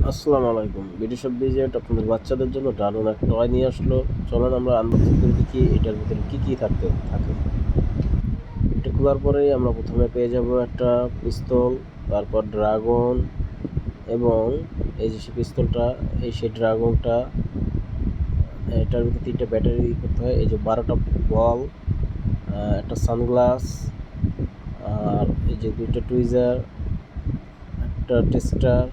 আসসালামু আলাইকুম। BD shop বিজেট আপনাদের বাচ্চাদের জন্য দারুণ এক টয় নিয়ে আসলো। চলেন আমরা আনবক্সিং করে দেখি এটার ভিতরে কী থাকে। এটা খোলার পরেই আমরা প্রথমে পেয়ে যাব একটা পিস্তল, তারপর ড্রাগন এবং এই যে সেই পিস্তলটা, সেই ড্রাগনটা। এটার ভিতরে 3টা ব্যাটারি করতে হয়। এই যে 12টা বল, একটা সানগ্লাস, আর এই যে 2টা টুইজার, একটা টেস্টার,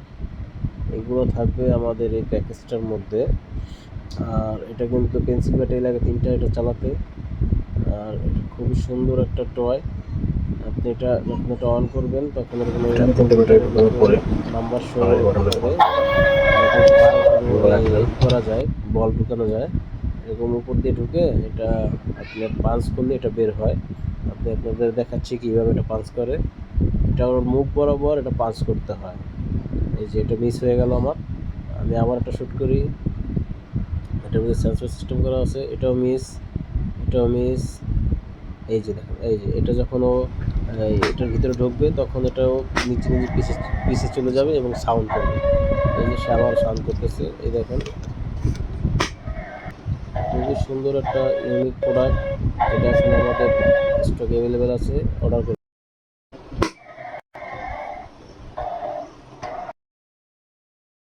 এগুলো থাকবে আমাদের এই প্যাকেজটার মধ্যে। আর এটা কিন্তু পেন্সিল ব্যাটারি লাগে 3টা এটা চালাতে। আর খুবই সুন্দর একটা টয়। আপনি এটা যখন এটা অন করবেন তখন এরকম নাম্বার শো হবে, করা যায়, বল ঢুকানো যায়। এরকম উপর দিয়ে ঢুকে এটা আপনি পাঞ্চ করলে এটা বের হয়। আপনাদের দেখাচ্ছি কীভাবে এটা পাঞ্চ করে। এটা ওর মুখ বরাবর এটা পাঞ্চ করতে হয়। এই যে এটা মিস হয়ে গেল আমার, আমি আবার একটা শ্যুট করি। এটার মধ্যে সেন্সর সিস্টেম করা আছে, এটাও মিস। এই যে দেখেন, এই যে এটা যখন ও এটার ভিতরে ঢুকবে তখন এটাও নিচে পিছে পিছে চলে যাবে এবং সাউন্ড করবে। এই যে সে আবার সাউন্ড করতেছে, এই দেখেন। খুবই সুন্দর একটা ইউনিক প্রোডাক্ট, যেটা এখন আমাদের স্টক অ্যাভেলেবেল আছে, অর্ডার